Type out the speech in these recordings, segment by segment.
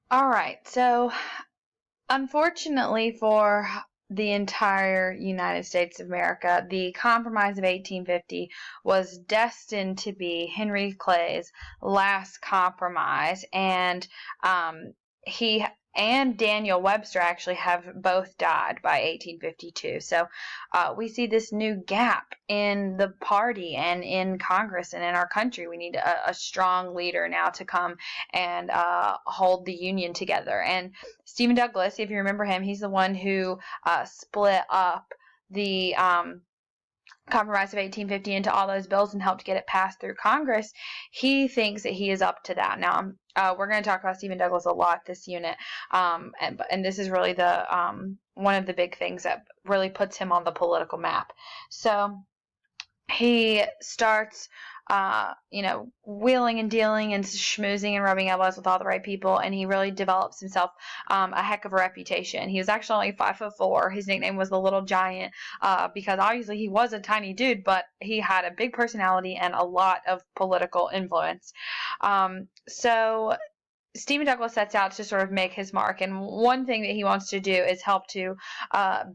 All right. So, unfortunately for the entire United States of America, the Compromise of 1850 was destined to be Henry Clay's last compromise, and he and Daniel Webster actually have both died by 1852. So we see this new gap in the party and in Congress and in our country. We need a strong leader now to come and hold the Union together. And Stephen Douglas, if you remember him, he's the one who split up the Compromise of 1850 into all those bills and helped get it passed through Congress. He thinks that he is up to that. Now, we're going to talk about Stephen Douglas a lot this unit, and this is really the one of the big things that really puts him on the political map. So he starts wheeling and dealing and schmoozing and rubbing elbows with all the right people, and he really develops himself a heck of a reputation. He was actually only 5'4". His nickname was the Little Giant because obviously he was a tiny dude, but he had a big personality and a lot of political influence. So Stephen Douglas sets out to sort of make his mark, and one thing that he wants to do is help to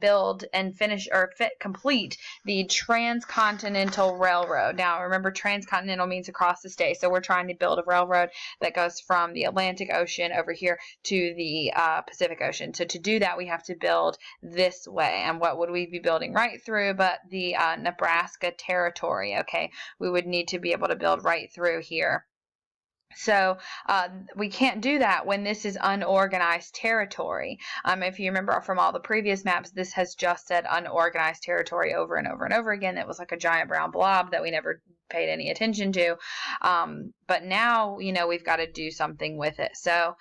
build and finish or complete the Transcontinental Railroad. Now, remember, transcontinental means across the state, so we're trying to build a railroad that goes from the Atlantic Ocean over here to the Pacific Ocean. So to do that, we have to build this way, and what would we be building right through but the Nebraska Territory? Okay, we would need to be able to build right through here. So we can't do that when this is unorganized territory. If you remember from all the previous maps, this has just said unorganized territory over and over and over again. It was like a giant brown blob that we never paid any attention to. But now, we've got to do something with it. So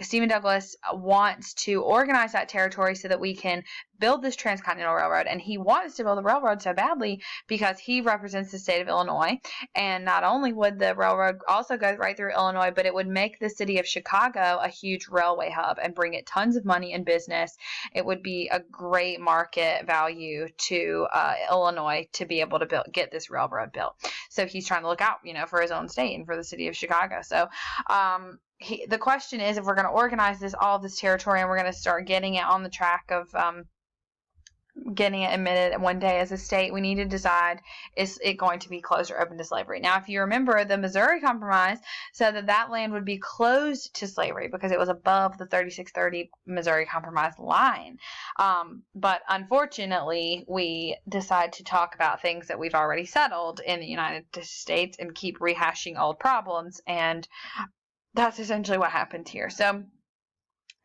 Stephen Douglas wants to organize that territory so that we can build this Transcontinental Railroad. And he wants to build a railroad so badly because he represents the state of Illinois. And not only would the railroad also go right through Illinois, but it would make the city of Chicago a huge railway hub and bring it tons of money and business. It would be a great market value to Illinois to be able to get this railroad built. So he's trying to look out, for his own state and for the city of Chicago. So the question is, if we're going to organize all of this territory and we're going to start getting it on the track of getting it admitted one day as a state, we need to decide, is it going to be closed or open to slavery? Now, if you remember, the Missouri Compromise said that land would be closed to slavery because it was above the 3630 Missouri Compromise line. But unfortunately, we decide to talk about things that we've already settled in the United States and keep rehashing old problems, and that's essentially what happened here. So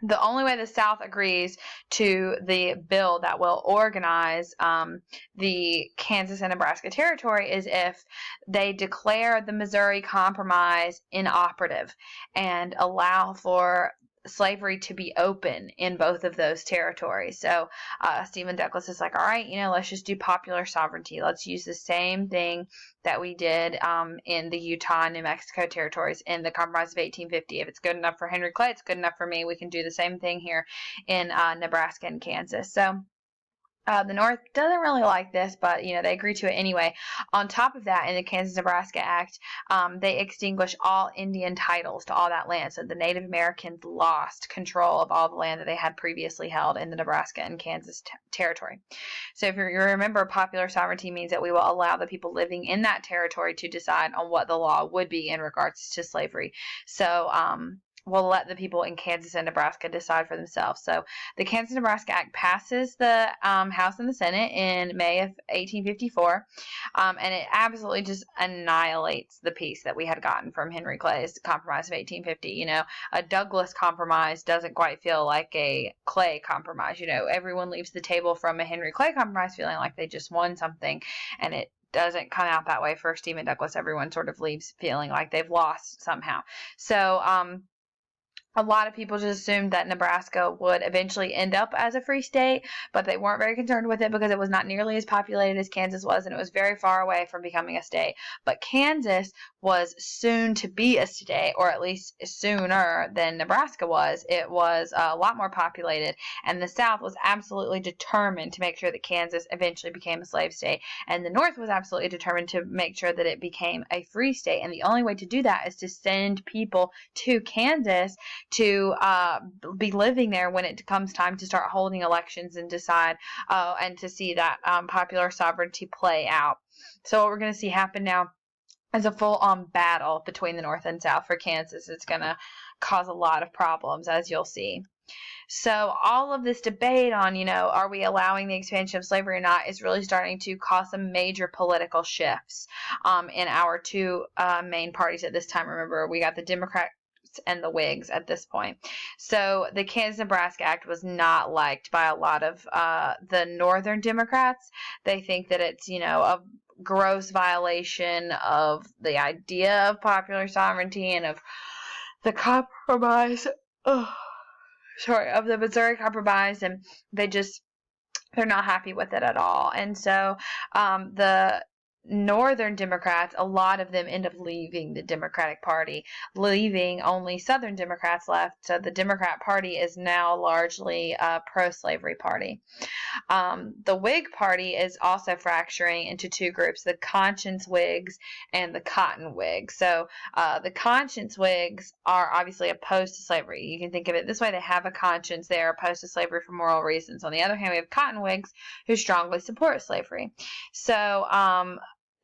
the only way the South agrees to the bill that will organize the Kansas and Nebraska territory is if they declare the Missouri Compromise inoperative and allow for slavery to be open in both of those territories. So Stephen Douglas is like, all right, let's just do popular sovereignty. Let's use the same thing that we did in the Utah and New Mexico territories in the Compromise of 1850. If it's good enough for Henry Clay, it's good enough for me. We can do the same thing here in Nebraska and Kansas. So the North doesn't really like this, but, they agree to it anyway. On top of that, in the Kansas-Nebraska Act, they extinguish all Indian titles to all that land. So the Native Americans lost control of all the land that they had previously held in the Nebraska and Kansas territory. So if you remember, popular sovereignty means that we will allow the people living in that territory to decide on what the law would be in regards to slavery. So we'll let the people in Kansas and Nebraska decide for themselves. So the Kansas-Nebraska Act passes the House and the Senate in May of 1854, and it absolutely just annihilates the peace that we had gotten from Henry Clay's Compromise of 1850. A Douglas Compromise doesn't quite feel like a Clay Compromise. Everyone leaves the table from a Henry Clay Compromise feeling like they just won something, and it doesn't come out that way for Stephen Douglas. Everyone sort of leaves feeling like they've lost somehow. So a lot of people just assumed that Nebraska would eventually end up as a free state, but they weren't very concerned with it because it was not nearly as populated as Kansas was, and it was very far away from becoming a state. But Kansas was soon to be a state, or at least sooner than Nebraska was. It was a lot more populated, and the South was absolutely determined to make sure that Kansas eventually became a slave state, and the North was absolutely determined to make sure that it became a free state. And the only way to do that is to send people to Kansas to be living there when it comes time to start holding elections and decide and to see that popular sovereignty play out. So what we're going to see happen now is a full-on battle between the North and South for Kansas. It's going to cause a lot of problems, as you'll see. So all of this debate on, are we allowing the expansion of slavery or not, is really starting to cause some major political shifts in our two main parties at this time. Remember, we got the Democrats and the Whigs at this point. So the Kansas-Nebraska Act was not liked by a lot of the Northern Democrats. They think that it's, a gross violation of the idea of popular sovereignty and of the compromise. Of the Missouri Compromise, and they're not happy with it at all. And so the Northern Democrats, a lot of them end up leaving the Democratic Party, leaving only Southern Democrats left. So the Democrat Party is now largely a pro-slavery party. The Whig Party is also fracturing into two groups, the Conscience Whigs and the Cotton Whigs. So the Conscience Whigs are obviously opposed to slavery. You can think of it this way: they have a conscience. They are opposed to slavery for moral reasons. On the other hand, we have Cotton Whigs who strongly support slavery. So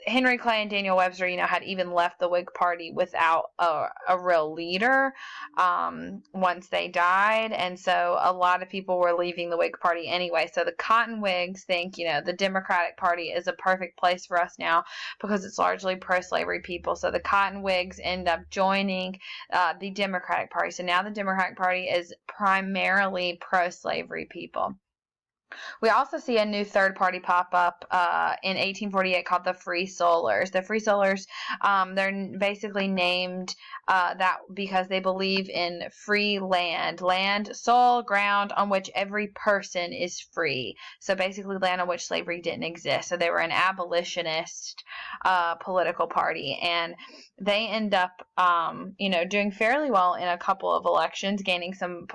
Henry Clay and Daniel Webster, had even left the Whig Party without a real leader once they died. And so a lot of people were leaving the Whig Party anyway. So the Cotton Whigs think, the Democratic Party is a perfect place for us now because it's largely pro-slavery people. So the Cotton Whigs end up joining the Democratic Party. So now the Democratic Party is primarily pro-slavery people. We also see a new third party pop up in 1848 called the Free Soilers. The Free Soilers, they're basically named that because they believe in free land, soil, ground on which every person is free. So basically land on which slavery didn't exist. So they were an abolitionist political party, and they end up, doing fairly well in a couple of elections, gaining some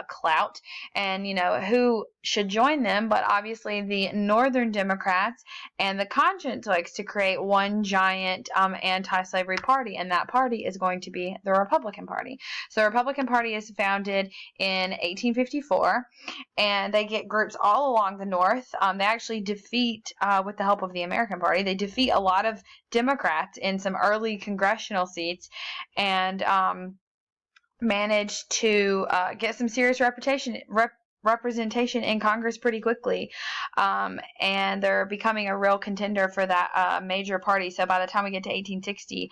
clout. And, who should join them, but obviously the Northern Democrats and the Conscience Whigs, to create one giant anti-slavery party, and that party is going to be the Republican Party. So the Republican Party is founded in 1854, and they get groups all along the North. They actually defeat, with the help of the American Party, they defeat a lot of Democrats in some early congressional seats, and managed to get some serious representation in Congress pretty quickly, and they're becoming a real contender for that major party. So by the time we get to 1860,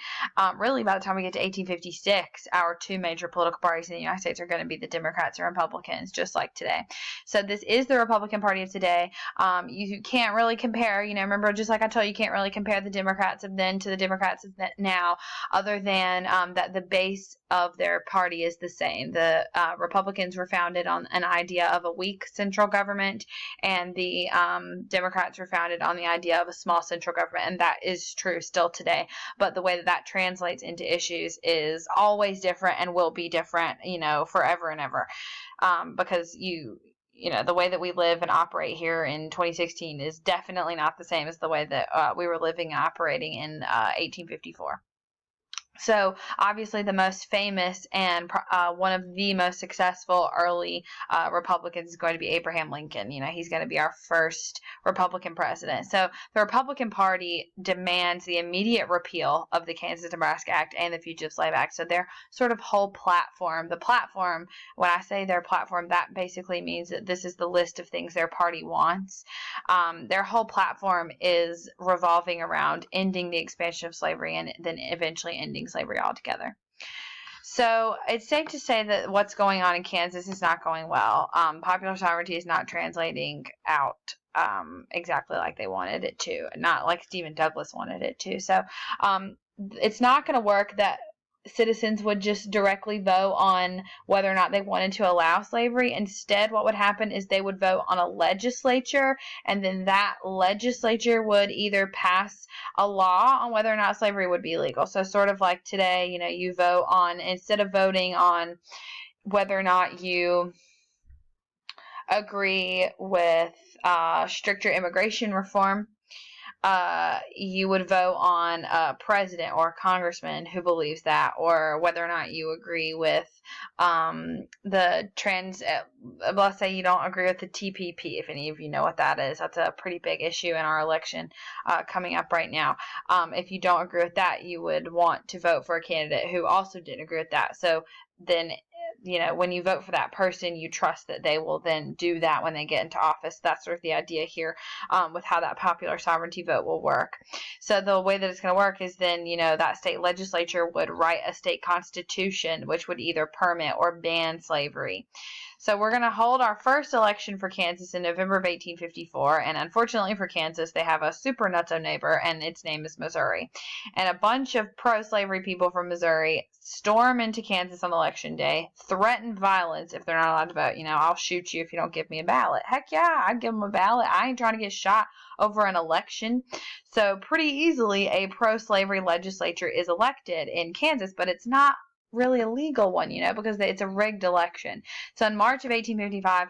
really by the time we get to 1856, our two major political parties in the United States are going to be the Democrats and Republicans, just like today. So this is the Republican Party of today. You can't really compare, remember, just like I told you, you can't really compare the Democrats of then to the Democrats of now, other than that the base of their party is the same. The Republicans were founded on an idea of a weak central government, and the Democrats were founded on the idea of a small central government, and that is true still today. But the way that translates into issues is always different and will be different, forever and ever, because the way that we live and operate here in 2016 is definitely not the same as the way that we were living and operating in 1854. So obviously the most famous and one of the most successful early Republicans is going to be Abraham Lincoln. He's going to be our first Republican president. So the Republican Party demands the immediate repeal of the Kansas-Nebraska Act and the Fugitive Slave Act. So their sort of whole platform, when I say their platform, that basically means that this is the list of things their party wants. Their whole platform is revolving around ending the expansion of slavery and then eventually ending slavery altogether. So it's safe to say that what's going on in Kansas is not going well. Popular sovereignty is not translating out exactly like they wanted it to, not like Stephen Douglas wanted it to. So it's not going to work that citizens would just directly vote on whether or not they wanted to allow slavery. Instead, what would happen is they would vote on a legislature, and then that legislature would either pass a law on whether or not slavery would be legal. So sort of like today, you vote on, instead of voting on whether or not you agree with stricter immigration reform, you would vote on a president or a congressman who believes that, or whether or not you agree with the let's say you don't agree with the TPP, if any of you know what that is. That's a pretty big issue in our election coming up right now. If you don't agree with that, you would want to vote for a candidate who also didn't agree with that. So then, when you vote for that person, you trust that they will then do that when they get into office. That's sort of the idea here with how that popular sovereignty vote will work. So the way that it's going to work is then, that state legislature would write a state constitution, which would either permit or ban slavery. So we're going to hold our first election for Kansas in November of 1854, and unfortunately for Kansas, they have a super nutso neighbor, and its name is Missouri. And a bunch of pro-slavery people from Missouri storm into Kansas on election day, threaten violence if they're not allowed to vote. I'll shoot you if you don't give me a ballot. Heck yeah, I'd give them a ballot. I ain't trying to get shot over an election. So pretty easily, a pro-slavery legislature is elected in Kansas, but it's not really a legal one, because it's a rigged election. So in March of 1855,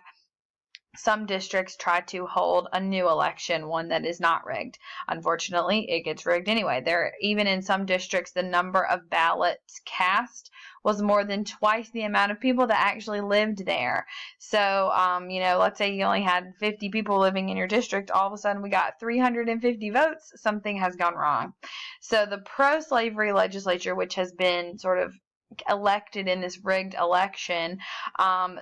some districts try to hold a new election, one that is not rigged. Unfortunately, it gets rigged anyway. Even in some districts, the number of ballots cast was more than twice the amount of people that actually lived there. So, let's say you only had 50 people living in your district. All of a sudden, we got 350 votes. Something has gone wrong. So the pro-slavery legislature, which has been sort of elected in this rigged election,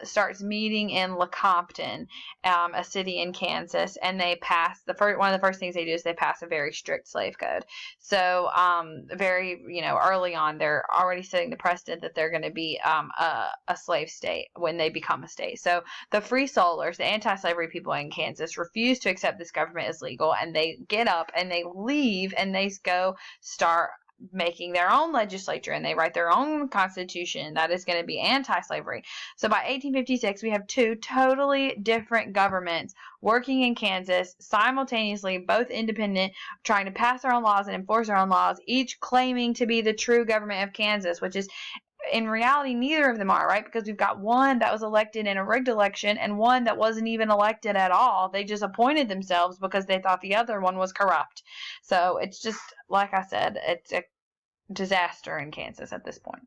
starts meeting in Lecompton, a city in Kansas, and they pass one of the first things they do is they pass a very strict slave code. So very early on, they're already setting the precedent that they're going to be a slave state when they become a state. So the free soilers, the anti-slavery people in Kansas, refuse to accept this government as legal, and they get up and they leave and they go start making their own legislature, and they write their own constitution that is going to be anti-slavery. So by 1856, we have two totally different governments working in Kansas simultaneously, both independent, trying to pass their own laws and enforce their own laws, each claiming to be the true government of Kansas, which is in reality, neither of them are, right? Because we've got one that was elected in a rigged election and one that wasn't even elected at all. They just appointed themselves because they thought the other one was corrupt. So it's just, like I said, it's a disaster in Kansas at this point.